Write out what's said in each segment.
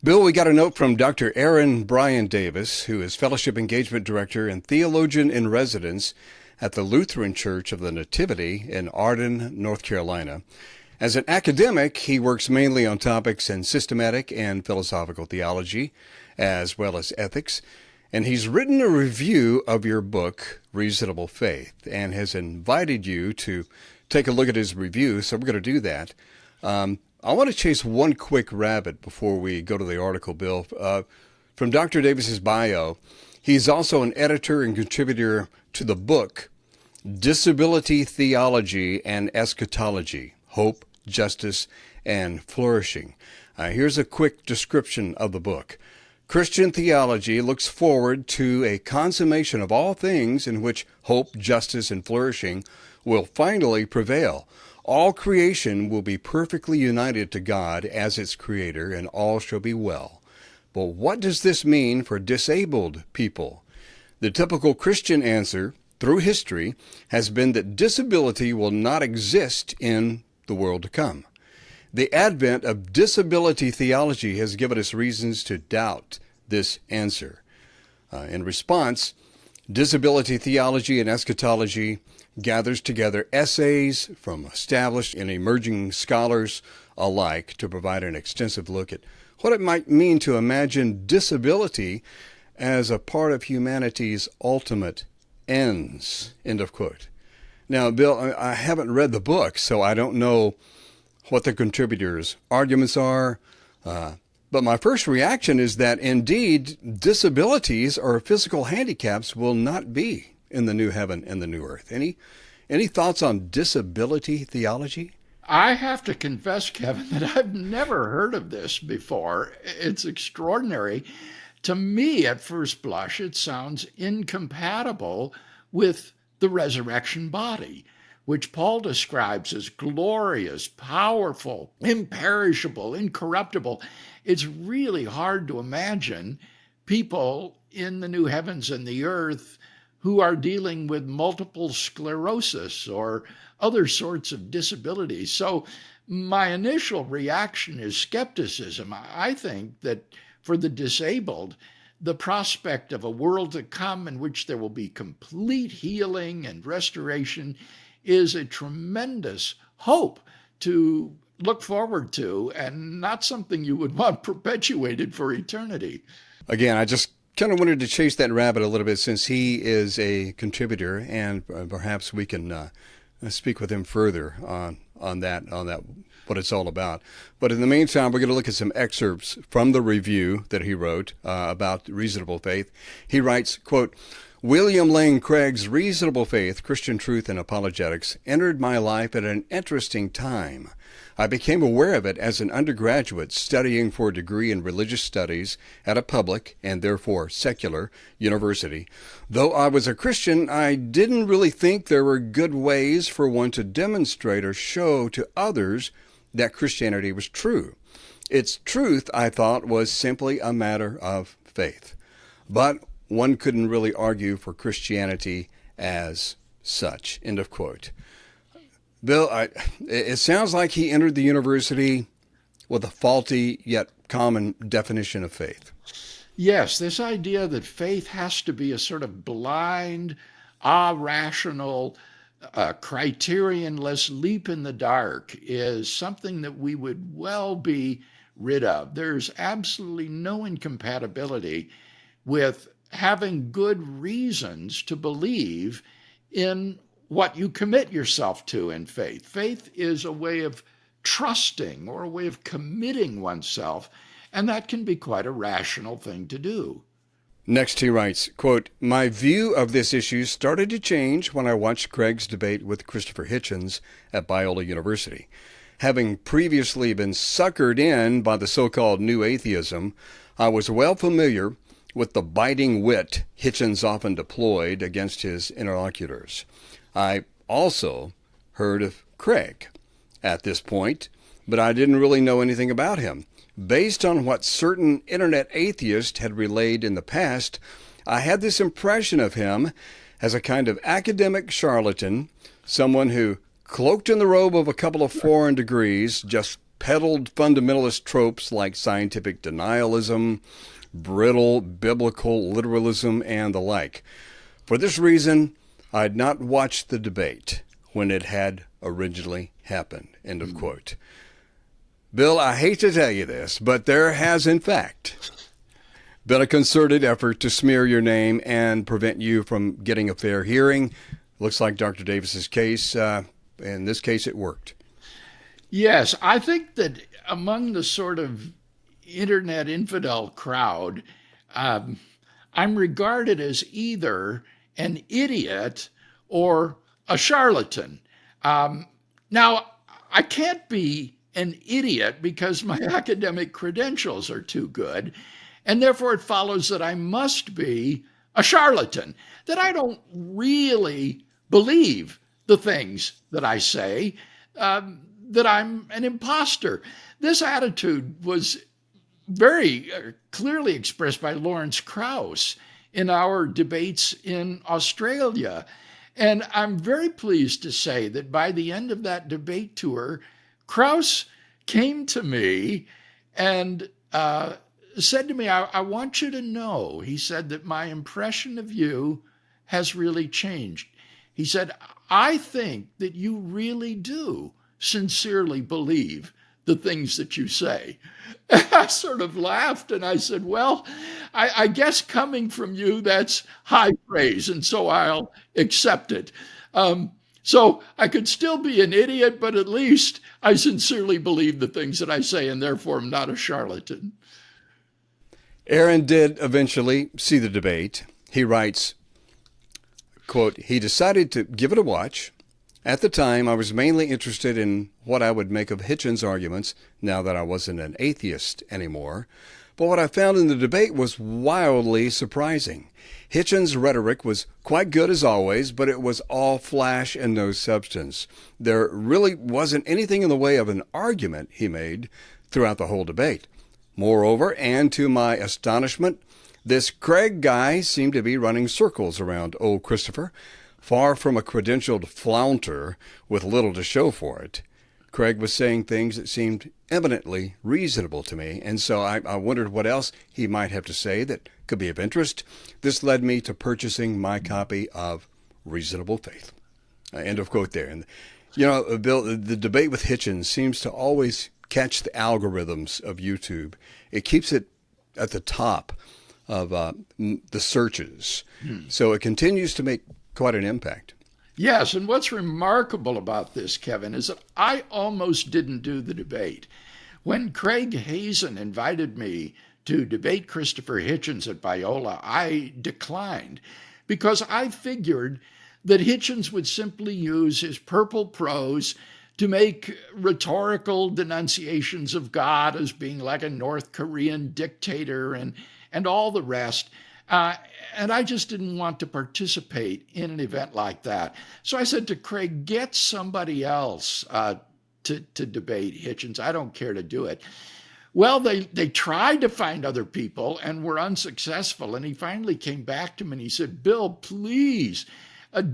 Bill, we got a note from Dr. Aaron Bryan Davis, who is Fellowship Engagement Director and Theologian in Residence at the Lutheran Church of the Nativity in Arden, North Carolina. As an academic, he works mainly on topics in systematic and philosophical theology, as well as ethics, and he's written a review of your book, Reasonable Faith, and has invited you to take a look at his review, so we're going to do that. I want to chase one quick rabbit before we go to the article, Bill. From Dr. Davis's bio, he's also an editor and contributor to the book, Disability Theology and Eschatology, Hope, Justice, and Flourishing. Here's a quick description of the book. Christian theology looks forward to a consummation of all things in which hope, justice, and flourishing will finally prevail. All creation will be perfectly united to God as its creator, and all shall be well. But what does this mean for disabled people? The typical Christian answer through history has been that disability will not exist in the world to come. The advent of disability theology has given us reasons to doubt this answer. In response, disability theology and eschatology gathers together essays from established and emerging scholars alike to provide an extensive look at what it might mean to imagine disability as a part of humanity's ultimate ends. End of quote. Now, Bill, I haven't read the book, so I don't know what the contributors' arguments are, but my first reaction is that indeed disabilities or physical handicaps will not be in the new heaven and the new earth. Any thoughts on disability theology? I have to confess, Kevin, that I've never heard of this before. It's extraordinary. To me, at first blush, it sounds incompatible with the resurrection body, which Paul describes as glorious, powerful, imperishable, incorruptible. It's really hard to imagine people in the new heavens and the earth who are dealing with multiple sclerosis or other sorts of disabilities. So my initial reaction is skepticism. I think that for the disabled, the prospect of a world to come in which there will be complete healing and restoration is a tremendous hope to look forward to, and not something you would want perpetuated for eternity. Again, I just kind of wanted to chase that rabbit a little bit since he is a contributor, and perhaps we can speak with him further on that, what it's all about. But in the meantime, we're going to look at some excerpts from the review that he wrote about Reasonable Faith. He writes, quote, William Lane Craig's Reasonable Faith, Christian Truth and Apologetics entered my life at an interesting time. I became aware of it as an undergraduate studying for a degree in religious studies at a public, and therefore secular, university. Though I was a Christian, I didn't really think there were good ways for one to demonstrate or show to others that Christianity was true. Its truth, I thought, was simply a matter of faith. But one couldn't really argue for Christianity as such. End of quote. Bill, it sounds like he entered the university with a faulty yet common definition of faith. Yes, this idea that faith has to be a sort of blind, irrational, criterionless leap in the dark is something that we would well be rid of. There's absolutely no incompatibility with having good reasons to believe in what you commit yourself to in faith. Faith is a way of trusting or a way of committing oneself, and that can be quite a rational thing to do. Next he writes, quote, My view of this issue started to change when I watched Craig's debate with Christopher Hitchens at Biola University. Having previously been suckered in by the so-called new atheism, I was well familiar with the biting wit Hitchens often deployed against his interlocutors. I also heard of Craig at this point, but I didn't really know anything about him. Based on what certain internet atheists had relayed in the past, I had this impression of him as a kind of academic charlatan, someone who, cloaked in the robe of a couple of foreign degrees, just peddled fundamentalist tropes like scientific denialism, brittle biblical literalism, and the like. For this reason, I had not watched the debate when it had originally happened. End of quote. Bill, I hate to tell you this, but there has, in fact, been a concerted effort to smear your name and prevent you from getting a fair hearing. Looks like Dr. Davis's case, in this case, it worked. Yes, I think that among the sort of internet infidel crowd, I'm regarded as either an idiot or a charlatan. Now, I can't be an idiot because my academic credentials are too good, and therefore it follows that I must be a charlatan, that I don't really believe the things that I say, that I'm an imposter. This attitude was very clearly expressed by Lawrence Krauss in our debates in Australia. And I'm very pleased to say that by the end of that debate tour, Krauss came to me and said to me, I want you to know, he said, that my impression of you has really changed. He said, I think that you really do sincerely believe the things that you say. And I sort of laughed and I said, well, I guess coming from you, that's high praise, and so I'll accept it. So I could still be an idiot, but at least I sincerely believe the things that I say, and therefore I'm not a charlatan. Aaron did eventually see the debate. He writes, quote, he decided to give it a watch. At the time, I was mainly interested in what I would make of Hitchens' arguments now that I wasn't an atheist anymore. But what I found in the debate was wildly surprising. Hitchens' rhetoric was quite good as always, but it was all flash and no substance. There really wasn't anything in the way of an argument he made throughout the whole debate. Moreover, and to my astonishment, this Craig guy seemed to be running circles around old Christopher. Far from a credentialed flaunter with little to show for it, Craig was saying things that seemed eminently reasonable to me, and so I wondered what else he might have to say that could be of interest. This led me to purchasing my copy of Reasonable Faith. End of quote there. And, you know, Bill, the debate with Hitchens seems to always catch the algorithms of YouTube. It keeps it at the top of the searches. So it continues to make quite an impact. Yes, and what's remarkable about this, Kevin, is that I almost didn't do the debate. When Craig Hazen invited me to debate Christopher Hitchens at Biola, I declined because I figured that Hitchens would simply use his purple prose to make rhetorical denunciations of God as being like a North Korean dictator and all the rest. And I just didn't want to participate in an event like that. So I said to Craig, get somebody else to debate Hitchens. I don't care to do it. Well, they tried to find other people and were unsuccessful. And he finally came back to me and he said, Bill, please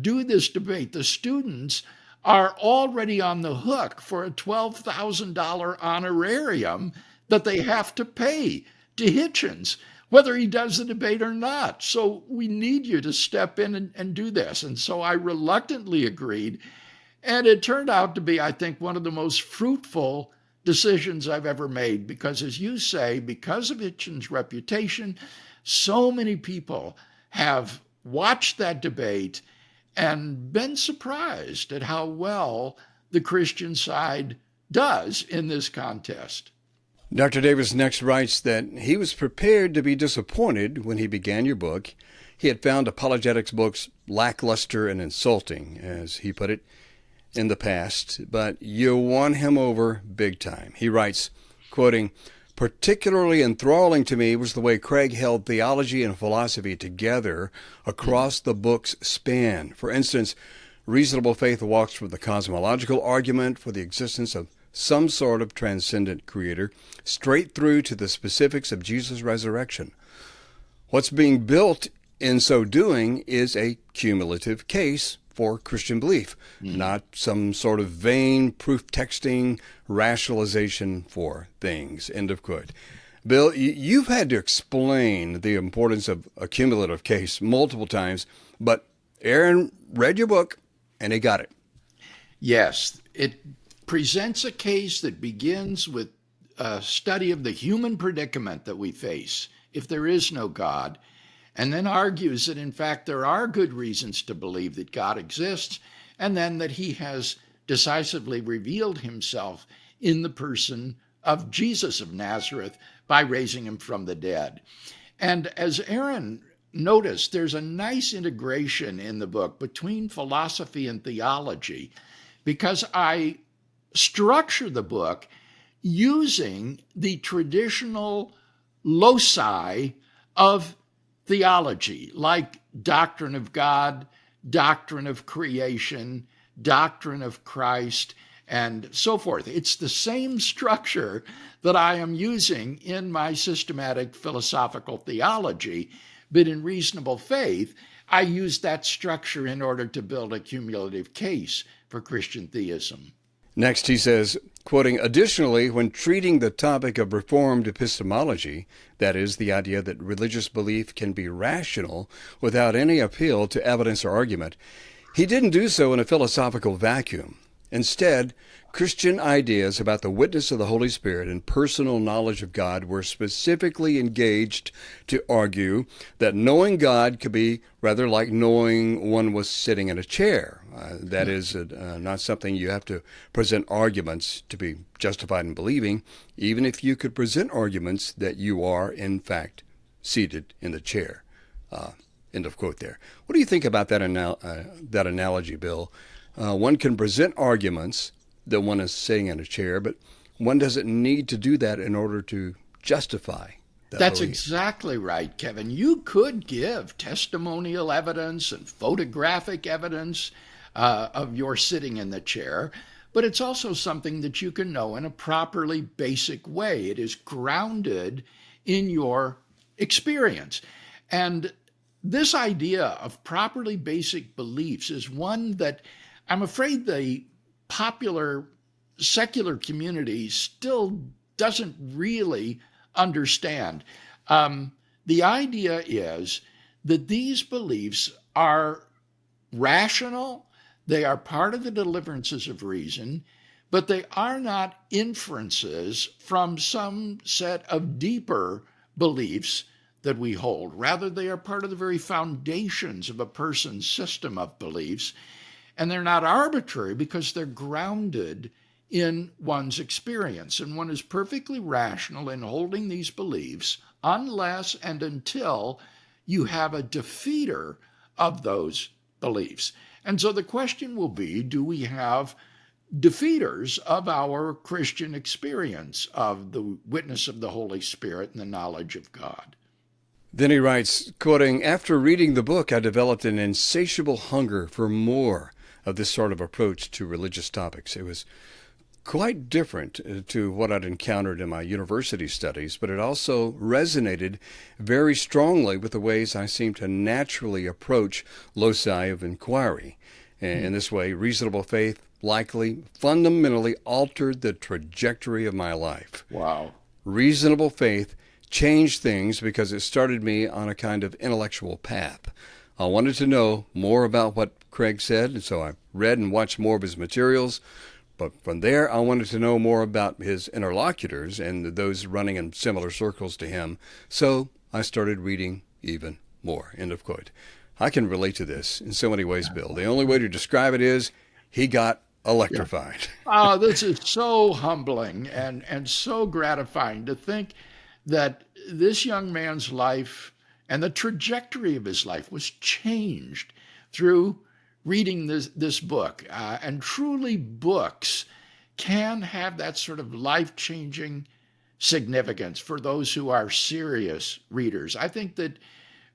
do this debate. The students are already on the hook for a $12,000 honorarium that they have to pay to Hitchens, whether he does the debate or not. So we need you to step in and do this. And so I reluctantly agreed. And it turned out to be, I think, one of the most fruitful decisions I've ever made, because as you say, because of Hitchens' reputation, so many people have watched that debate and been surprised at how well the Christian side does in this contest. Dr. Davis next writes that he was prepared to be disappointed when he began your book. He had found apologetics books lackluster and insulting, as he put it, in the past, but you won him over big time. He writes, quoting, particularly enthralling to me was the way Craig held theology and philosophy together across the book's span. For instance, Reasonable Faith walks from the cosmological argument for the existence of some sort of transcendent creator straight through to the specifics of Jesus' resurrection. What's being built in so doing is a cumulative case for Christian belief, not some sort of vain proof texting rationalization for things. End of quote. Bill, you've had to explain the importance of a cumulative case multiple times, but Aaron read your book and he got it. Yes, it presents a case that begins with a study of the human predicament that we face if there is no God, and then argues that in fact there are good reasons to believe that God exists, and then that he has decisively revealed himself in the person of Jesus of Nazareth by raising him from the dead. And as Aaron noticed, there's a nice integration in the book between philosophy and theology, because I structure the book using the traditional loci of theology, like doctrine of God, doctrine of creation, doctrine of Christ, and so forth. It's the same structure that I am using in my systematic philosophical theology, but in reasonable faith, I use that structure in order to build a cumulative case for Christian theism. Next, he says, quoting, additionally, when treating the topic of Reformed epistemology, that is, the idea that religious belief can be rational without any appeal to evidence or argument, he didn't do so in a philosophical vacuum. Instead, Christian ideas about the witness of the Holy Spirit and personal knowledge of God were specifically engaged to argue that knowing God could be rather like knowing one was sitting in a chair. That is not something you have to present arguments to be justified in believing, even if you could present arguments that you are, in fact, seated in the chair. End of quote there. What do you think about that analogy, Bill? One can present arguments that one is sitting in a chair, but one doesn't need to do that in order to justify that That's belief. exactly right, Kevin. You could give testimonial evidence and photographic evidence of your sitting in the chair, but it's also something that you can know in a properly basic way. It is grounded in your experience. And this idea of properly basic beliefs is one that I'm afraid the popular secular community still doesn't really understand. The idea is that these beliefs are rational, they are part of the deliverances of reason, but they are not inferences from some set of deeper beliefs that we hold. Rather, they are part of the very foundations of a person's system of beliefs. And they're not arbitrary because they're grounded in one's experience. And one is perfectly rational in holding these beliefs unless and until you have a defeater of those beliefs. And so the question will be, do we have defeaters of our Christian experience of the witness of the Holy Spirit and the knowledge of God? Then he writes, quoting, after reading the book, I developed an insatiable hunger for more of this sort of approach to religious topics. It was quite different to what I'd encountered in my university studies, but it also resonated very strongly with the ways I seem to naturally approach loci of inquiry. In this way, reasonable faith likely fundamentally altered the trajectory of my life. Wow. Reasonable faith changed things because it started me on a kind of intellectual path. I wanted to know more about what Craig said, and so I read and watched more of his materials. But from there, I wanted to know more about his interlocutors and those running in similar circles to him. So I started reading even more. End of quote. I can relate to this in so many ways, Bill. The only way to describe it is he got electrified. Oh, this is so humbling and so gratifying to think that this young man's life and the trajectory of his life was changed through reading this book. And truly, books can have that sort of life-changing significance for those who are serious readers. I think that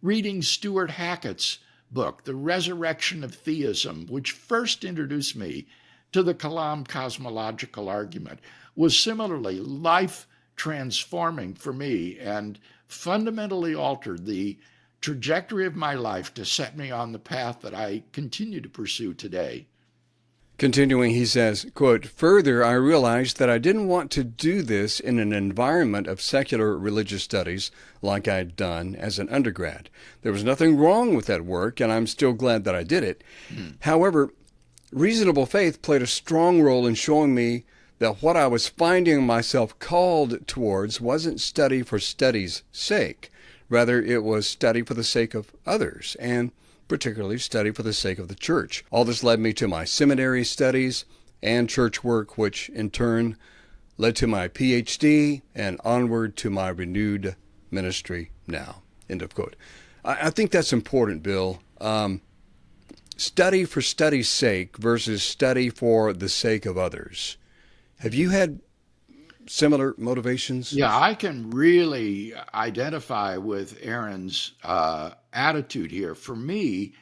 reading Stuart Hackett's book, The Resurrection of Theism, which first introduced me to the Kalam cosmological argument, was similarly life-transforming for me and fundamentally altered the trajectory of my life to set me on the path that I continue to pursue today. Continuing, he says, quote, "Further, I realized that I didn't want to do this in an environment of secular religious studies like I'd done as an undergrad. There was nothing wrong with that work, and I'm still glad that I did it. However, reasonable faith played a strong role in showing me that what I was finding myself called towards wasn't study for study's sake. Rather, it was study for the sake of others, and particularly study for the sake of the church. All this led me to my seminary studies and church work, which in turn led to my PhD and onward to my renewed ministry now." End of quote. I think that's important, Bill. Study for study's sake versus study for the sake of others. Have you had similar motivations? Yeah, I can really identify with Aaron's attitude here. For me,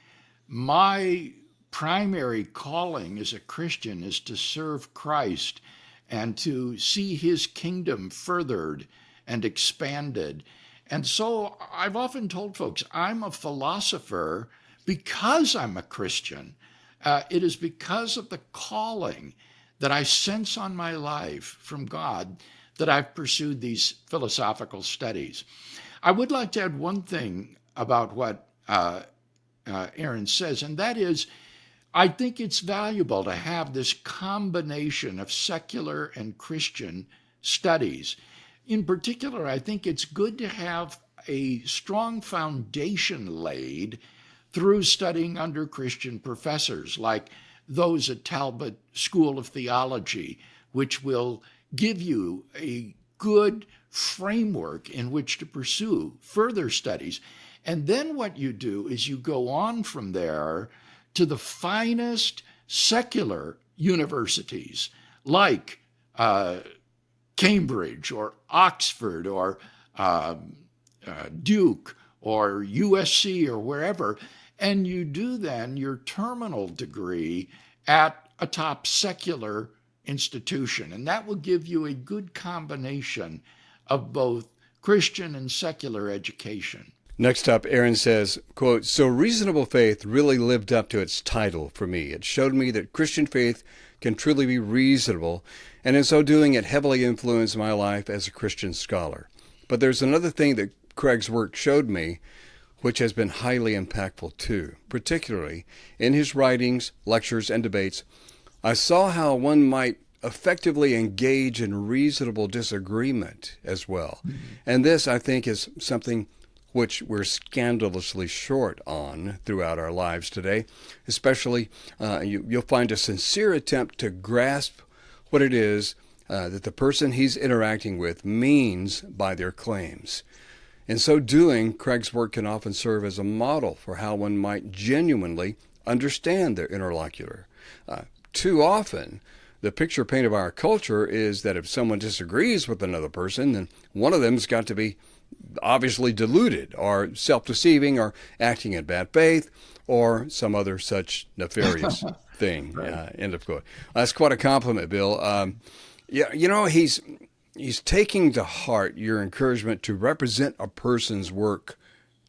my primary calling as a Christian is to serve Christ and to see his kingdom furthered and expanded. And so I've often told folks, I'm a philosopher because I'm a Christian. It is because of the calling that I sense on my life from God that I've pursued these philosophical studies. I would like to add one thing about what Aaron says, and that is, I think it's valuable to have this combination of secular and Christian studies. In particular, I think it's good to have a strong foundation laid through studying under Christian professors like those at Talbot School of Theology, which will give you a good framework in which to pursue further studies. And then what you do is you go on from there to the finest secular universities like Cambridge or Oxford or Duke or USC or wherever, and you do then your terminal degree at a top secular institution. And that will give you a good combination of both Christian and secular education. Next up, Aaron says, quote, "So reasonable faith really lived up to its title for me. It showed me that Christian faith can truly be reasonable, and in so doing, it heavily influenced my life as a Christian scholar. But there's another thing that Craig's work showed me, which has been highly impactful too. Particularly in his writings, lectures, and debates, I saw how one might effectively engage in reasonable disagreement as well. And this, I think, is something which we're scandalously short on throughout our lives today. Especially, you'll find a sincere attempt to grasp what it is that the person he's interacting with means by their claims. In so doing, Craig's work can often serve as a model for how one might genuinely understand their interlocutor. Too often, the picture painted by our culture is that if someone disagrees with another person, then one of them's got to be obviously deluded or self-deceiving or acting in bad faith or some other such nefarious thing. Right. End of quote. That's quite a compliment, Bill. Yeah, you know, he's taking to heart your encouragement to represent a person's work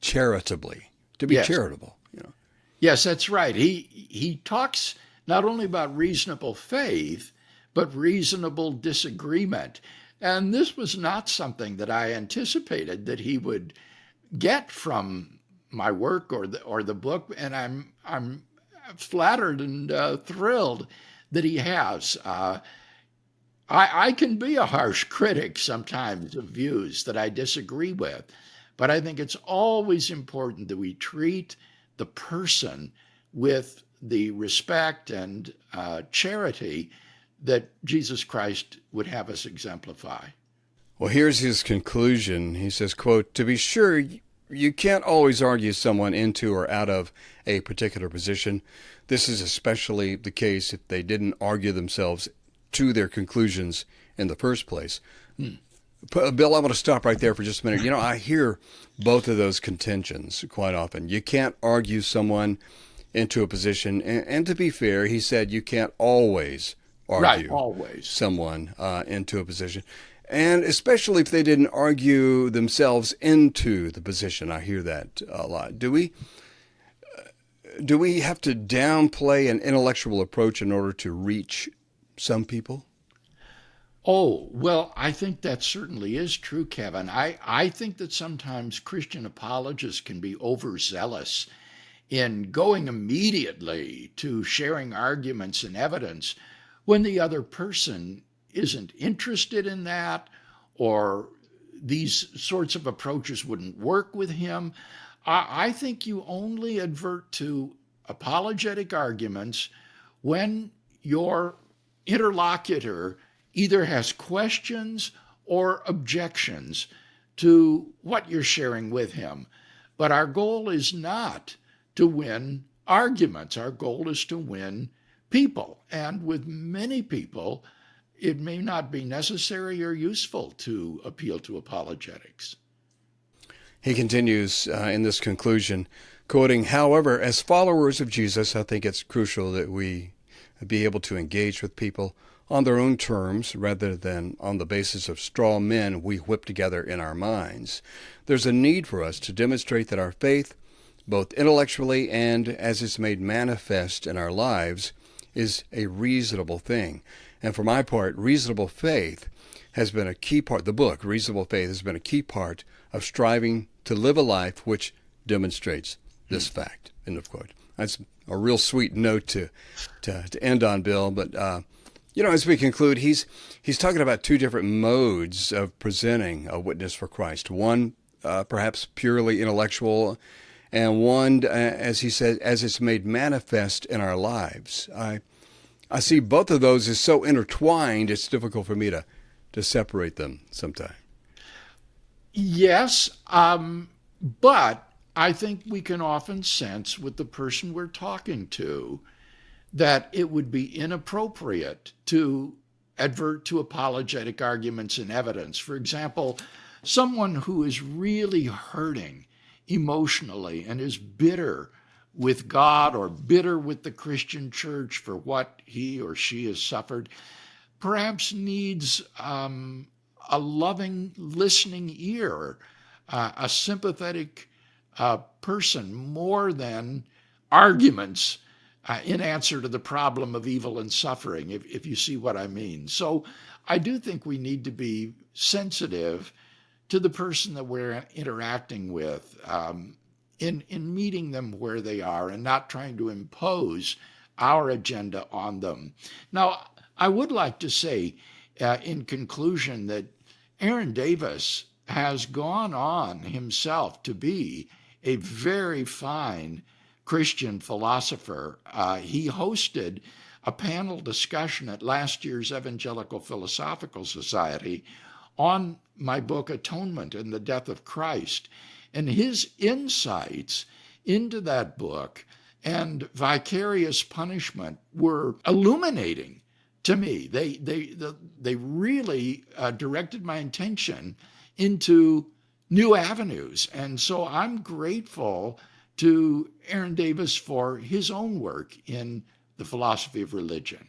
charitably, to be charitable. You know. Yes, that's right. He talks not only about reasonable faith, but reasonable disagreement. And this was not something that I anticipated that he would get from my work or the book, and I'm flattered and thrilled that he has. I can be a harsh critic sometimes of views that I disagree with, but I think it's always important that we treat the person with the respect and charity that Jesus Christ would have us exemplify. Well, here's his conclusion. He says, quote, "To be sure, you can't always argue someone into or out of a particular position. This is especially the case if they didn't argue themselves to their conclusions in the first place." Bill, I want to stop right there for just a minute. You know, I hear both of those contentions quite often. You can't argue someone into a position, and to be fair, he said you can't always argue always someone into a position. And especially if they didn't argue themselves into the position. I hear that a lot. Do we have to downplay an intellectual approach in order to reach some people? Oh, well, I think that certainly is true, Kevin. I think that sometimes Christian apologists can be overzealous in going immediately to sharing arguments and evidence when the other person isn't interested in that, or these sorts of approaches wouldn't work with him. I think you only advert to apologetic arguments when your interlocutor either has questions or objections to what you're sharing with him. But our goal is not to win arguments. Our goal is to win people. And with many people, it may not be necessary or useful to appeal to apologetics. He continues in this conclusion, quoting, however, as followers of Jesus, I think it's crucial that we be able to engage with people on their own terms rather than on the basis of straw men we whip together in our minds. There's a need for us to demonstrate that our faith, both intellectually and as it's made manifest in our lives, is a reasonable thing. And for my part, reasonable faith has been a key part, the book, Reasonable Faith, has been a key part of striving to live a life which demonstrates this fact. End of quote. That's a real sweet note to end on, Bill. But, as we conclude, he's talking about two different modes of presenting a witness for Christ. One, perhaps purely intellectual, and one, as he said, as it's made manifest in our lives. I see both of those as so intertwined, it's difficult for me to separate them sometimes. Yes, but I think we can often sense with the person we're talking to that it would be inappropriate to advert to apologetic arguments and evidence. For example, someone who is really hurting emotionally and is bitter with God or bitter with the Christian church for what he or she has suffered, perhaps needs a loving, listening ear, a sympathetic person more than arguments in answer to the problem of evil and suffering, if you see what I mean. So I do think we need to be sensitive to the person that we're interacting with in meeting them where they are and not trying to impose our agenda on them. Now, I would like to say in conclusion that Aaron Davis has gone on himself to be a very fine Christian philosopher. He hosted a panel discussion at last year's Evangelical Philosophical Society on my book, Atonement and the Death of Christ. And his insights into that book and vicarious punishment were illuminating to me. They really directed my attention into new avenues. And so I'm grateful to Aaron Davis for his own work in the philosophy of religion.